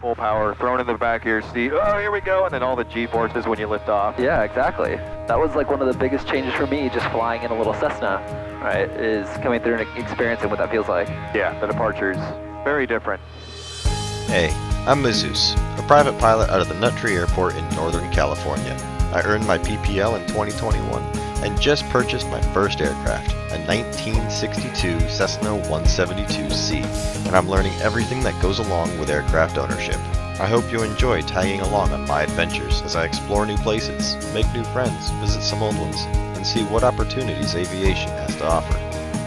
full power, thrown in the back of your seat. Oh, here we go, and then all the G-forces when you lift off. Yeah, exactly. That was like one of the biggest changes for me, just flying in a little Cessna, right? Is coming through and experiencing what that feels like. Yeah, the departure's very different. Hey, I'm MIZUEZ, a private pilot out of the Nut Tree Airport in Northern California. I earned my PPL in 2021 and just purchased my first aircraft, a 1962 Cessna 172C, and I'm learning everything that goes along with aircraft ownership. I hope you enjoy tagging along on my adventures as I explore new places, make new friends, visit some old ones, and see what opportunities aviation has to offer.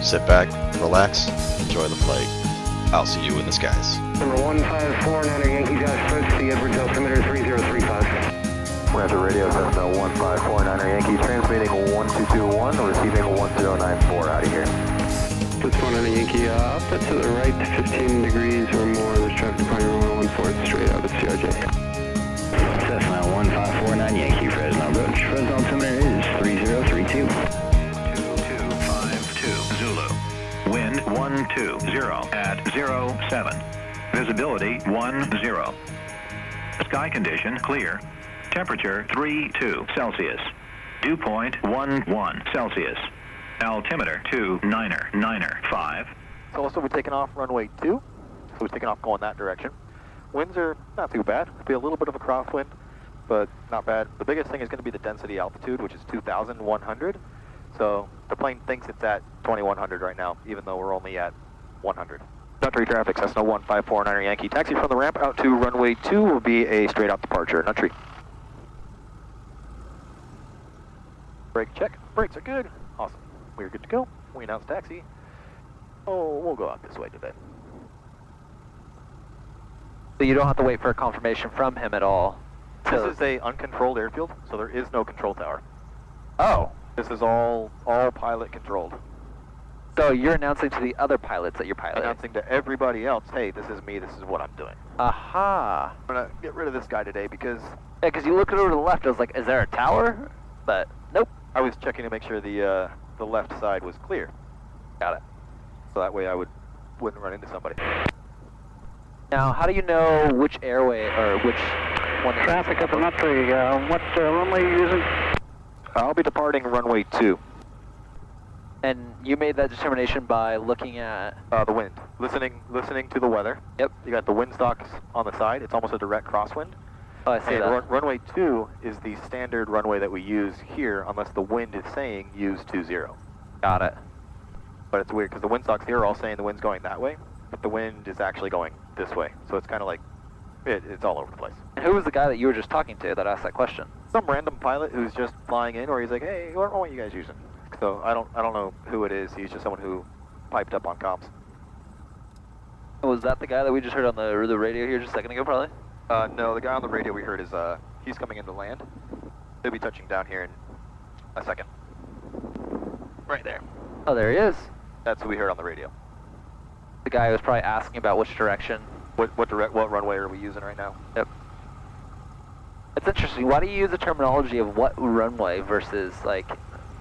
Sit back, relax, enjoy the flight. I'll see you in the skies. Number 154, Yankee Dash approach the Edwards altimeter 3035. Roger, radio Cessna 1549er Yankee, transmitting 1221, receiving 1094 out of here. This 100 Yankee, up to the right 15 degrees or more, there's traffic departing runway 14 straight out of CRJ. Cessna 1549 Yankee, Fresno approach. Fresno altimeter is 3032. 2252 Zulu. Wind 120 at 07. Visibility 10. Sky condition clear. Temperature 32 Celsius. Dew point 11 Celsius. Altimeter 2995. So also we're taking off runway 2, so we're taking off going that direction. Winds are not too bad. It'll be a little bit of a crosswind, but not bad. The biggest thing is going to be the density altitude, which is 2,100. So the plane thinks it's at 2,100 right now, even though we're only at 100. Nut Tree traffic, Cessna 1549er Yankee. Taxi from the ramp out to runway 2 will be a straight out departure. Nut Tree. Brake check. Brakes are good. Awesome. We're good to go. We announced taxi. Oh, we'll go out this way today. So you don't have to wait for a confirmation from him at all. This is a uncontrolled airfield, so there is no control tower. Oh. This is all pilot controlled. So you're announcing to the other pilots that you're piloting? Announcing to everybody else, hey, this is me, this is what I'm doing. Aha. I'm gonna get rid of this guy today because... Yeah, because you looked over to the left, I was like, is there a tower? But, nope. I was checking to make sure the left side was clear. Got it. So that way I wouldn't run into somebody. Now, how do you know which airway, or which one... Traffic up in Nut Tree, what runway are you using? I'll be departing runway 2. And you made that determination by looking at... The wind. Listening to the weather. Yep. You got the wind stocks on the side. It's almost a direct crosswind. Oh, I see that. Runway 2 is the standard runway that we use here unless the wind is saying use 20. Got it. But it's weird because the wind stocks here are all saying the wind's going that way, but the wind is actually going this way. So it's kind of like, it's all over the place. And who was the guy that you were just talking to that asked that question? Some random pilot who's just flying in, or he's like, hey, what are you guys using? So I don't know who it is. He's just someone who piped up on comms. Was that the guy that we just heard on the radio here just a second ago, probably? No, the guy on the radio we heard is, he's coming into land. He'll be touching down here in a second. Right there. Oh, there he is. That's who we heard on the radio. The guy who was probably asking about which direction. What runway are we using right now? Yep. It's interesting. Why do you use the terminology of what runway versus, like...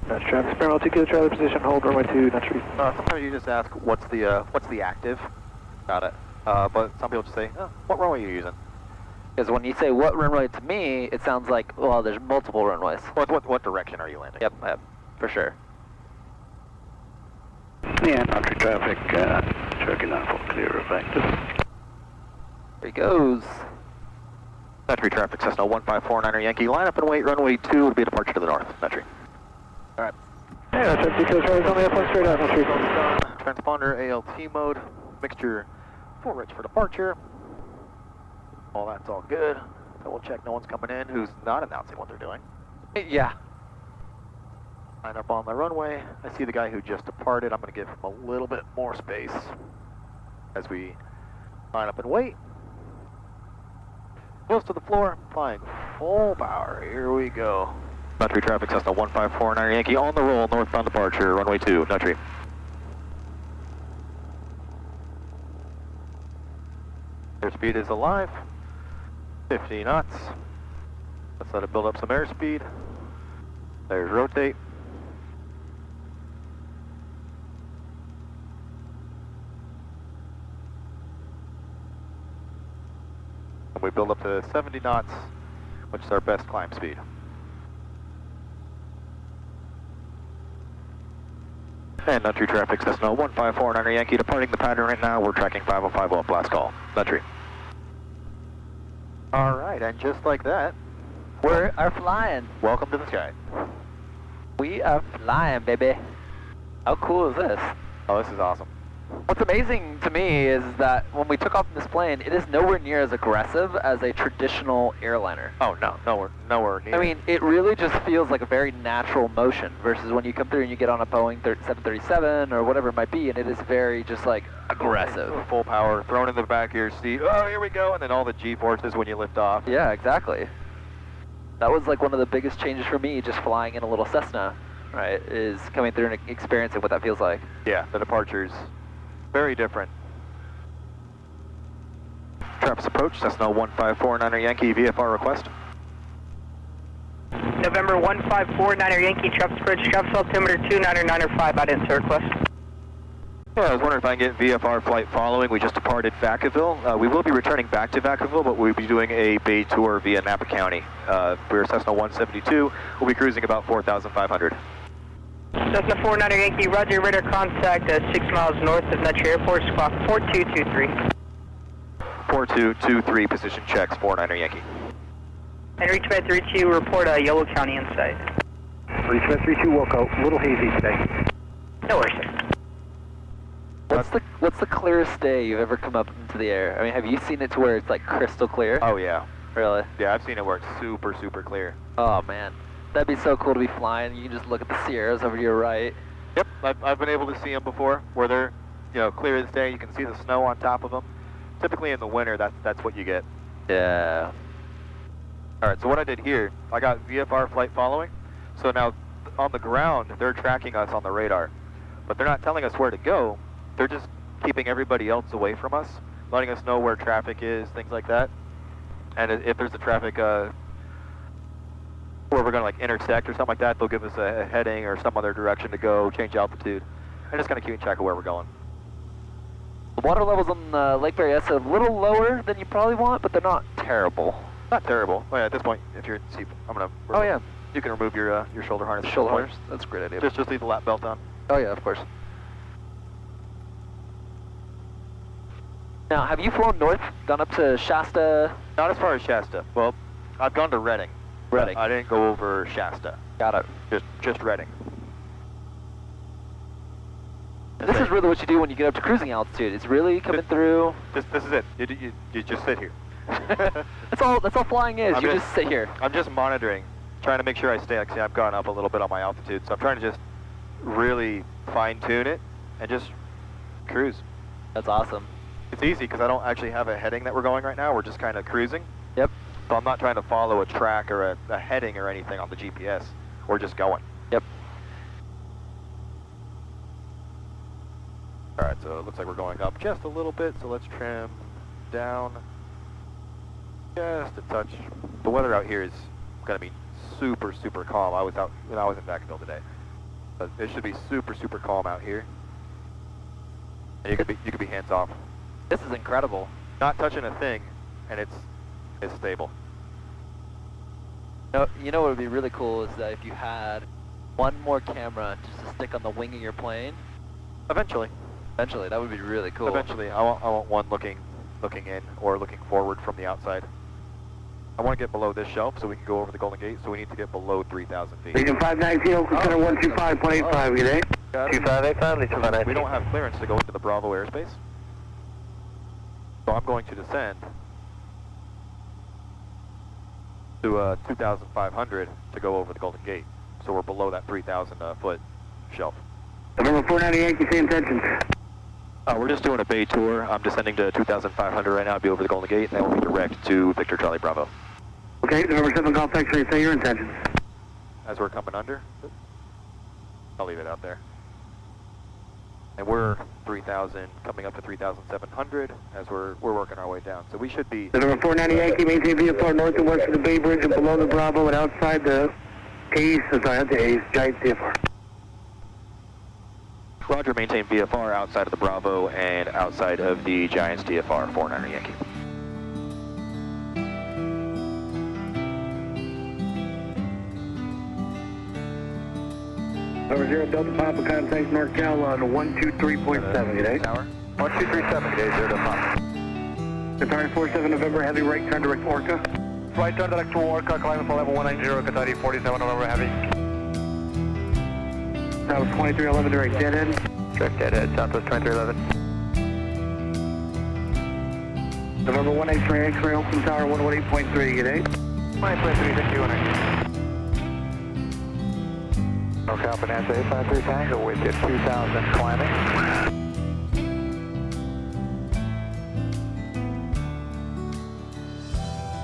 That's traffic, Sparrow 2 kilo trailer position, hold runway 2, Nut Tree. Sometimes you just ask, what's the active? Got it. But some people just say, oh, what runway are you using? Because when you say what runway to me, it sounds like, well, there's multiple runways. What direction are you landing? Yep, for sure. Yeah, Nut Tree traffic, checking out for clear effective. There he goes. Nut Tree traffic, Cessna 1549er Yankee. Line up and wait, runway 2 will be a departure to the north. Nut Tree. Alright. Yeah, that's 2 kilo trailer, only up one straight out, Nut Tree. Transponder ALT mode, mixture full rich for departure. All that's all good. Double check no one's coming in who's not announcing what they're doing. Yeah. Line up on the runway. I see the guy who just departed. I'm going to give him a little bit more space as we line up and wait. Close to the floor, flying full power. Here we go. Nut Tree traffic, Cessna 1549er Yankee on the roll, northbound departure, runway 2, Nut Tree. Airspeed is alive, 50 knots. Let's let it build up some airspeed. There's rotate. We build up to 70 knots, which is our best climb speed. And Nutry traffic, Cessna 1549 Yankee, departing the pattern right now. We're tracking 5050 up, last call. Nutry. All right, and just like that, We are flying. welcome to the sky. We are flying, baby. How cool is this? Oh, this is awesome. What's amazing to me is that when we took off in this plane, it is nowhere near as aggressive as a traditional airliner. Oh, no, nowhere near. I mean, it really just feels like a very natural motion versus when you come through and you get on a Boeing 737 or whatever it might be, and it is very just like aggressive. Full power, thrown in the back of your seat. Oh, here we go, and then all the G-forces when you lift off. Yeah, exactly. That was like one of the biggest changes for me, just flying in a little Cessna, right, is coming through and experiencing what that feels like. Yeah, the departure's very different. Traps approach, Cessna 1549 Yankee, VFR request. November 1549 Yankee, Traps approach, Traps altimeter 29905, out into request. Yeah, I was wondering if I can get VFR flight following. We just departed Vacaville. We will be returning back to Vacaville, but we'll be doing a bay tour via Napa County. We're Cessna 172. We'll be cruising about 4,500. Cessna 49 Yankee, roger, radar contact 6 miles north of Nutry Airport, squawk 4223. 4223, position checks, 49er Yankee. And reach by 32, report Yellow County in sight. Reach by 32, Wilco. A little hazy today. No worries, sir. What's the clearest day you've ever come up into the air? I mean, have you seen it to where it's like crystal clear? Oh, yeah. Really? Yeah, I've seen it where it's super, super clear. Oh, man. That'd be so cool to be flying. You can just look at the Sierras over to your right. Yep, I've been able to see them before, where they're, clear as day. You can see the snow on top of them. Typically in the winter, that's what you get. Yeah. All right, so what I did here, I got VFR flight following. So now on the ground, they're tracking us on the radar, but they're not telling us where to go. They're just keeping everybody else away from us, letting us know where traffic is, things like that. And if there's a traffic where we're going to like intersect or something like that, they'll give us a heading or some other direction to go, change altitude, and just kind of keeping track of where we're going. The water levels on Lake Berryessa are a little lower than you probably want, but they're not terrible. Not terrible. Well, yeah, at this point, if you're in seat, I'm gonna. Oh yeah. You can remove your shoulder harness. at Shoulder this point. harness. That's a great idea. Just leave the lap belt on. Oh yeah, of course. Now, have you flown north, gone up to Shasta? Not as far as Shasta. Well, I've gone to Redding. Redding. I didn't go over Shasta. Got it. Just Redding. This is really what you do when you get up to cruising altitude. It's really coming through. This is it. You just sit here. That's all flying is. You just sit here. I'm just monitoring, trying to make sure I stay. Actually, I've gone up a little bit on my altitude, so I'm trying to just really fine tune it and just cruise. That's awesome. It's easy because I don't actually have a heading that we're going right now. We're just kind of cruising. Yep. So I'm not trying to follow a track or a heading or anything on the GPS. We're just going. Yep. All right, so it looks like we're going up just a little bit, so let's trim down just a touch. The weather out here is going to be super, super calm. I was in Vacaville today. But it should be super, super calm out here. And you could be hands off. This is incredible. Not touching a thing, and it's stable. You know what would be really cool is that if you had one more camera just to stick on the wing of your plane. Eventually, that would be really cool. Eventually, I want one looking in or looking forward from the outside. I want to get below this shelf so we can go over the Golden Gate. So we need to get below 3,000 feet. Region 590, consider 125.85, good day. 2585, Lisa 590. We don't have clearance to go into the Bravo airspace. So I'm going to descend to 2,500 to go over the Golden Gate. So we're below that 3,000 foot shelf. November 490 Yankee, same intentions. We're just doing a bay tour. I'm descending to 2,500 right now to be over the Golden Gate, and then we'll be direct to Victor Charlie Bravo. Okay, November 7 Golf X-ray, say your intentions. As we're coming under, I'll leave it out there. And we're 3,000, coming up to 3,700 as we're working our way down. So we should be... November 490 Yankee, maintain VFR north and west of the Bay Bridge and below the Bravo and outside the A's, Giant TFR. Roger, maintain VFR outside of the Bravo and outside of the Giants TFR, 49er Yankee. Over 0 Delta Papa, contact NorCal on 123.7, good day. Tower. 1237, good day, 0 to Pop. Qatari 47 November, heavy right turn direct Orca. Right turn direct to Orca, climb for level 190, Qatari 47 November Heavy. Southwest 2311 direct deadhead. Direct deadhead, Southwest 2311. November 183 X-ray, open tower 118.3, good day. 183, thank you, 180. NorCal Bonanza 853 Tango with you, 2000 climbing.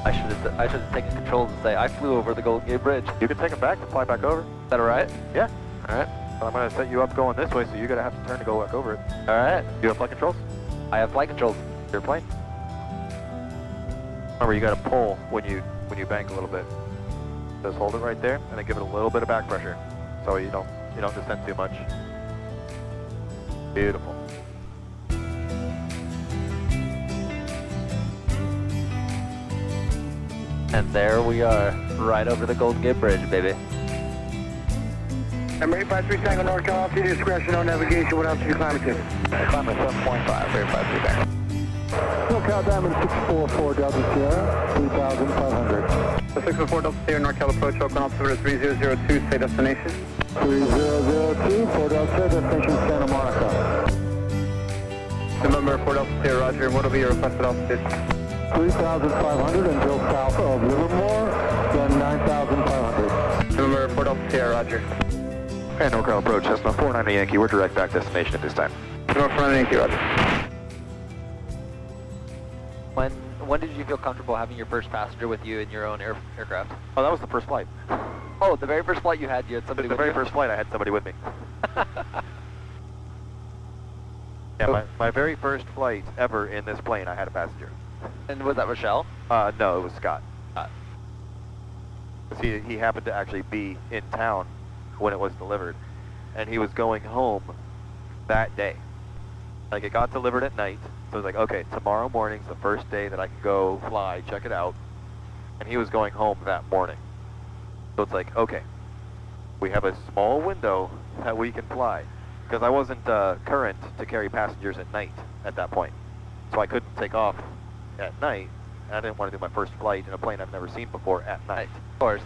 I should have taken controls and say I flew over the Golden Gate Bridge. You can take them back to fly back over. Is that alright? Yeah. Alright. But I'm going to set you up going this way, so you're going to have to turn to go back over it. Alright. You have flight controls? I have flight controls. Your plane? Remember, you got to pull when you bank a little bit. Just hold it right there, and then give it a little bit of back pressure, so you don't descend too much. Beautiful. And there we are, right over the Golden Gate Bridge, baby. Number 853 Tango NorCal, altitude discretion, no navigation, what altitude climate to? Climb at 7.5, 853 Tango. NorCal Diamond 644 Delta Sierra, 3,500. 644 Delta Sierra, NorCal approach, open altimeter 3002, say destination. 3002, 4 Delta, destination Santa Monica. November 4 Delta Sierra, roger, what will be your requested altitude? 3,500 until south of Livermore, then 9,500. November 4 Delta Sierra, roger. And NorCal approach, Cessna 49 Yankee, we're direct back destination at this time. November 49 Yankee, roger. When did you feel comfortable having your first passenger with you in your own aircraft? Oh, that was the first flight. Oh, the very first flight you had somebody The with very you? first flight, I had somebody with me. Yeah, my very first flight ever in this plane, I had a passenger. And was that Rochelle? No, it was Scott. Scott. 'Cause he happened to actually be in town when it was delivered, and he was going home that day. Like, it got delivered at night, so it was like, okay, tomorrow morning's the first day that I can go fly, check it out, and he was going home that morning. So it's like, okay, we have a small window that we can fly, because I wasn't current to carry passengers at night at that point, so I couldn't take off at night. I didn't want to do my first flight in a plane I've never seen before at night. Of course.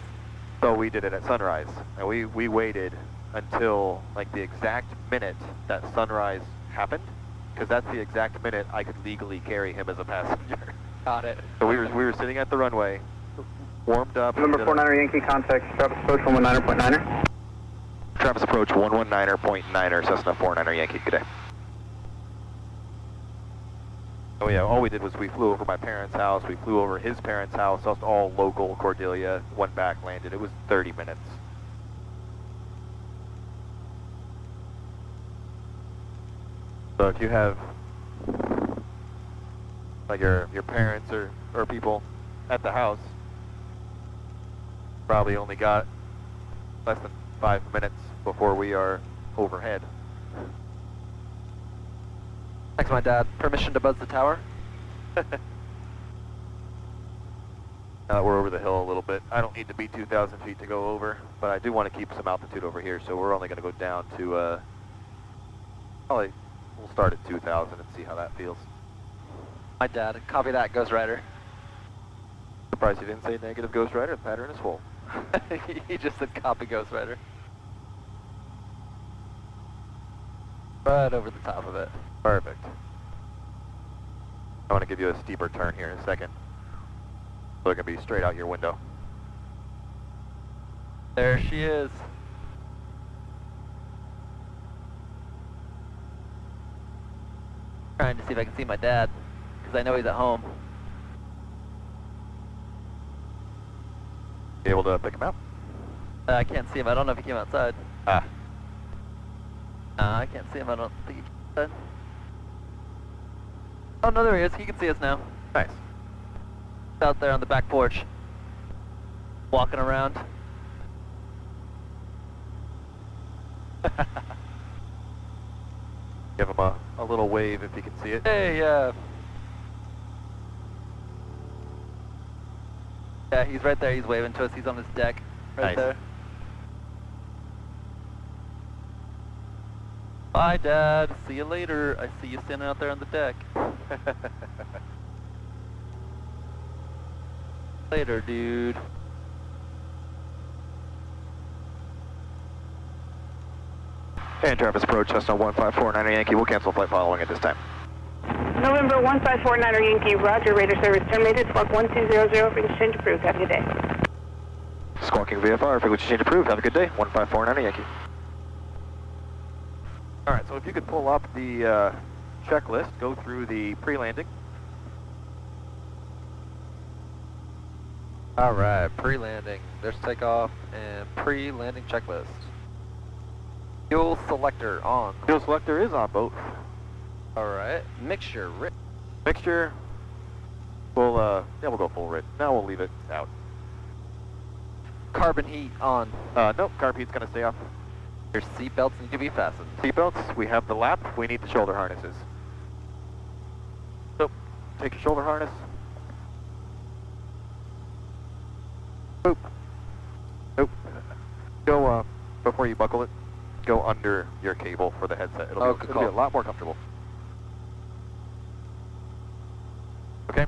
So we did it at sunrise, and we waited until like the exact minute that sunrise happened, because that's the exact minute I could legally carry him as a passenger. Got it. So we were sitting at the runway, warmed up. November 49 Yankee, contact Travis approach 119.9er. Travis approach 119.9er, Cessna 49er Yankee, good day. Oh yeah, all we did was we flew over my parents' house, we flew over his parents' house, that was all local, Cordelia, went back, landed. It was 30 minutes. So if you have like your parents or people at the house, probably only got less than 5 minutes before we are overhead. Thanks, my dad. Permission to buzz the tower? Now that we're over the hill a little bit, I don't need to be 2,000 feet to go over, but I do want to keep some altitude over here, so we're only going to go down to, probably, we'll start at 2,000 and see how that feels. My dad. Copy that, Ghost Rider. Surprised you didn't say negative Ghost Rider, the pattern is full. He just said copy, Ghost Rider. Right over the top of it. Perfect. I want to give you a steeper turn here in a second, so it can be straight out your window. There she is. Trying to see if I can see my dad, because I know he's at home. You able to pick him out? I can't see him. I don't know if he came outside. Ah. I can't see him. I don't think he came outside. Oh, no, there he is. He can see us now. Nice. He's out there on the back porch, walking around. Give him a little wave if you can see it. Hey, yeah, he's right there. He's waving to us. He's on his deck, right Nice. there. Bye, Dad. See you later. I see you standing out there on the deck. Later, dude. And Travis approach, Cessna 1549 Yankee. We'll cancel flight following at this time. November 1549 Yankee, roger, radar service terminated, squawk 1200, frequency change approved, have a good day. Squawking VFR, frequency change approved. Have a good day. 1549 Yankee. Alright, so if you could pull up the checklist, go through the pre-landing. Alright, pre-landing. There's takeoff and pre-landing checklist. Fuel selector on. Fuel selector is on boat. Alright, mixture, Mixture, we'll go full rit. Now we'll leave it out. carbon heat on. Nope, carb heat's gonna stay off. Your seatbelts need to be fastened. Seatbelts, we have the lap, we need the shoulder harnesses. So, take your shoulder harness. Boop. Nope. Go, before you buckle it, go under your cable for the headset. It'll be a lot more comfortable. Okay.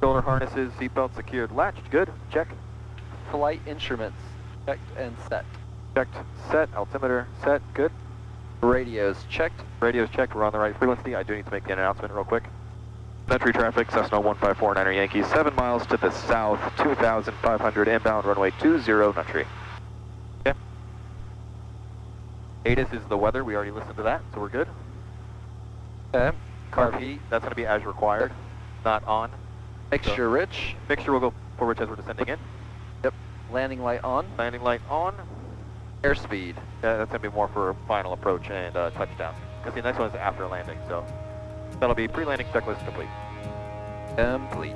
Shoulder harnesses, seatbelt secured, latched, good, check. Flight instruments, checked and set. Checked, set, altimeter, set, good. Radios, checked. Radios checked, we're on the right frequency. I do need to make an announcement real quick. Entry traffic, Cessna 1549 Yankee, 7 miles to the south, 2,500 inbound, runway 20, Nutry. Okay. ATIS is the weather, we already listened to that, so we're good. Okay. Carb heat, that's going to be as required, not on. Mixture So, rich. Mixture will go forward as we're descending in. Yep. Landing light on. Landing light on. Airspeed. Yeah, that's going to be more for final approach and touchdown. Because the next one is after landing, so that'll be pre-landing checklist complete. Complete.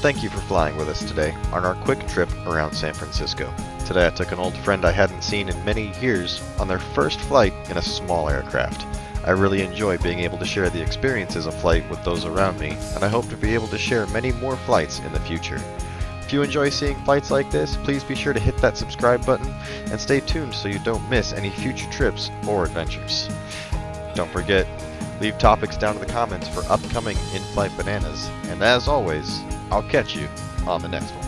Thank you for flying with us today on our quick trip around San Francisco. Today I took an old friend I hadn't seen in many years on their first flight in a small aircraft. I really enjoy being able to share the experiences of flight with those around me, and I hope to be able to share many more flights in the future. If you enjoy seeing flights like this, please be sure to hit that subscribe button and stay tuned so you don't miss any future trips or adventures. Don't forget, leave topics down in the comments for upcoming in-flight bananas, and as always, I'll catch you on the next one.